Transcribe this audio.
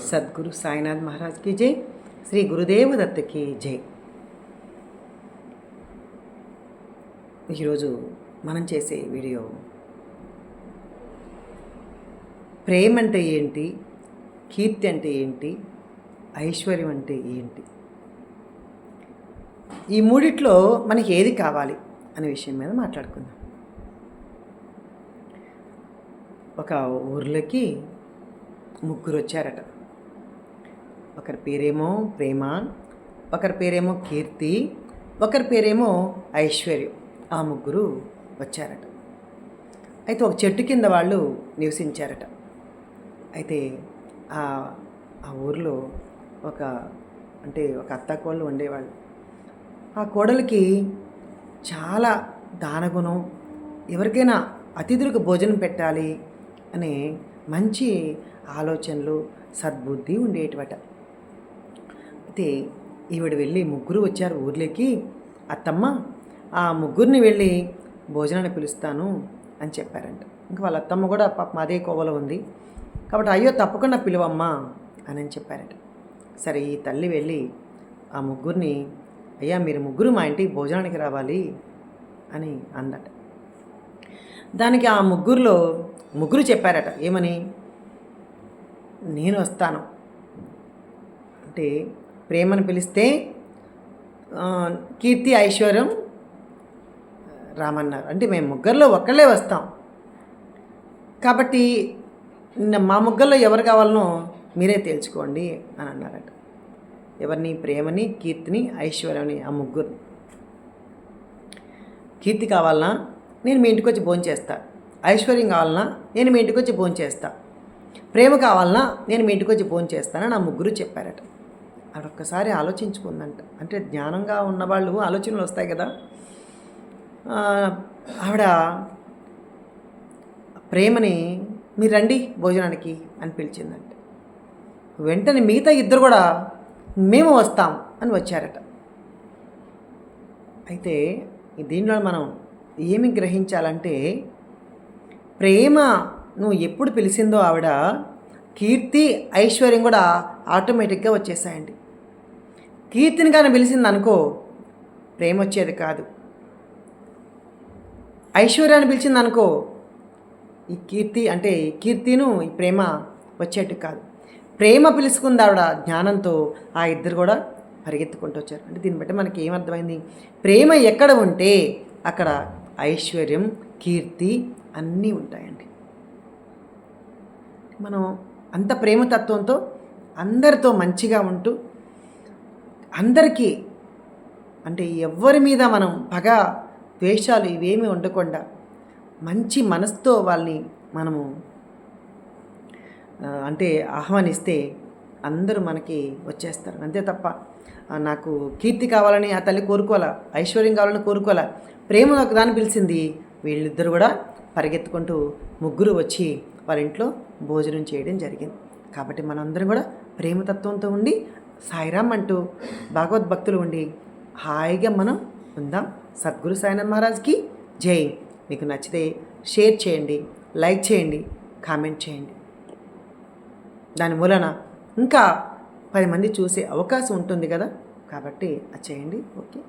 సద్గురు సాయినాథ్ మహారాజ్కి జై. శ్రీ గురుదేవ దత్తకి జై. ఈరోజు మనం చేసే వీడియో ప్రేమ అంటే ఏంటి, కీర్తి అంటే ఏంటి, ఐశ్వర్యం అంటే ఏంటి, ఈ మూడిట్లో మనకి ఏది కావాలి అనే విషయం మీద మాట్లాడుకుందాం. ఒక ఊర్లోకి ముగ్గురు వచ్చారట. ఒకరి పేరేమో ప్రేమ, ఒకరి పేరేమో కీర్తి, ఒకరి పేరేమో ఐశ్వర్యం. ఆ ముగ్గురు వచ్చారట. అయితే ఒక చెట్టు కింద వాళ్ళు నివసించారట. అయితే ఆ ఊరిలో ఒక అత్తాకోళ్ళు ఉండేవాళ్ళు. ఆ కోడలికి చాలా దానగుణం, ఎవరికైనా అతిథులకు భోజనం పెట్టాలి అనే మంచి ఆలోచనలు, సద్బుద్ధి ఉండేటివట. అయితే ఈవిడ వెళ్ళి, ముగ్గురు వచ్చారు ఊర్లోకి, అత్తమ్మ ఆ ముగ్గురిని వెళ్ళి భోజనాన్ని పిలుస్తాను అని చెప్పారంట. ఇంకా వాళ్ళ అత్తమ్మ కూడా పాపం అదే కోవలో ఉంది కాబట్టి, అయ్యో తప్పకుండా పిలువమ్మా అని చెప్పారట. సరే, ఈ తల్లి వెళ్ళి ఆ ముగ్గురిని, అయ్యా మీరు ముగ్గురు మా ఇంటికి భోజనానికి రావాలి అని అందట. దానికి ఆ ముగ్గురు చెప్పారట, ఏమని? నేను వస్తాను అంటే ప్రేమను పిలిస్తే కీర్తి, ఐశ్వర్యం రామన్నారు. అంటే మేము ముగ్గురులో ఒక్కళ్ళే వస్తాం కాబట్టి మా ముగ్గురులో ఎవరు కావాలనో మీరే తేల్చుకోండి అని అన్నారట. ఎవరిని? ప్రేమని, కీర్తిని, ఐశ్వర్యాన్ని, ఆ ముగ్గురు. కీర్తి కావాలన్నా నేను మీ ఇంటికి వచ్చి భోంచేస్తా, ఐశ్వర్యం కావాలన్నా నేను మీ ఇంటికి వచ్చి భోంచేస్తా, ప్రేమ కావాలన్నా నేను మీ ఇంటికి వచ్చి భోంచేస్తానని ఆ ముగ్గురు చెప్పారట. అదొక్కసారి ఆలోచించుకుందంట. అంటే జ్ఞానంగా ఉన్నవాళ్ళు ఆలోచనలు వస్తాయి కదా. ఆవిడ ప్రేమని మీరు రండి భోజనానికి అని పిలిచిందంట. వెంటనే మిగతా ఇద్దరు కూడా మేము వస్తాం అని వచ్చారట. అయితే దీనిలో మనం ఏమి గ్రహించాలంటే, ప్రేమ నువ్వు ఎప్పుడు పిలిచిందో ఆవిడ, కీర్తి, ఐశ్వర్యం కూడా ఆటోమేటిక్గా వచ్చేసాయండి. కీర్తిని కానీ పిలిచింది అనుకో, ప్రేమ వచ్చేది కాదు. ఐశ్వర్యాన్ని పిలిచింది అనుకో, ఈ కీర్తిను ఈ ప్రేమ వచ్చేట్టు కాదు. ప్రేమ పిలుచుకుంది ఆవిడ జ్ఞానంతో, ఆ ఇద్దరు కూడా పరిగెత్తుకుంటూ వచ్చారు. అంటే దీన్ని బట్టి మనకి ఏమర్థమైంది? ప్రేమ ఎక్కడ ఉంటే అక్కడ ఐశ్వర్యం, కీర్తి అన్నీ ఉంటాయండి. మనం అంత ప్రేమతత్వంతో అందరితో మంచిగా ఉంటూ, అందరికీ అంటే ఎవరి మీద మనం పగ, ద్వేషాలు ఇవేమీ ఉండకుండా మంచి మనసుతో వాళ్ళని మనము ఆహ్వానిస్తే అందరూ మనకి వచ్చేస్తారు. అంతే తప్ప నాకు కీర్తి కావాలని ఆ తల్లి కోరుకోవాలా, ఐశ్వర్యం కావాలని కోరుకోవాలా, ప్రేమ ఒక దాన్ని పిలిచింది. వీళ్ళిద్దరు కూడా పరిగెత్తుకుంటూ ముగ్గురు వచ్చి వాళ్ళ ఇంట్లో భోజనం చేయడం జరిగింది. కాబట్టి మనందరం కూడా ప్రేమతత్వంతో ఉండి, సాయిరామ్ అంటూ భగవద్భక్తులు ఉండి హాయిగా మనం ఉందాం. సద్గురు సాయినాథ్ మహారాజ్కి జై. మీకు నచ్చితే షేర్ చేయండి, లైక్ చేయండి, కామెంట్ చేయండి. దాని మూలన ఇంకా 10 మంది చూసే అవకాశం ఉంటుంది కదా, కాబట్టి అది చేయండి. ఓకే.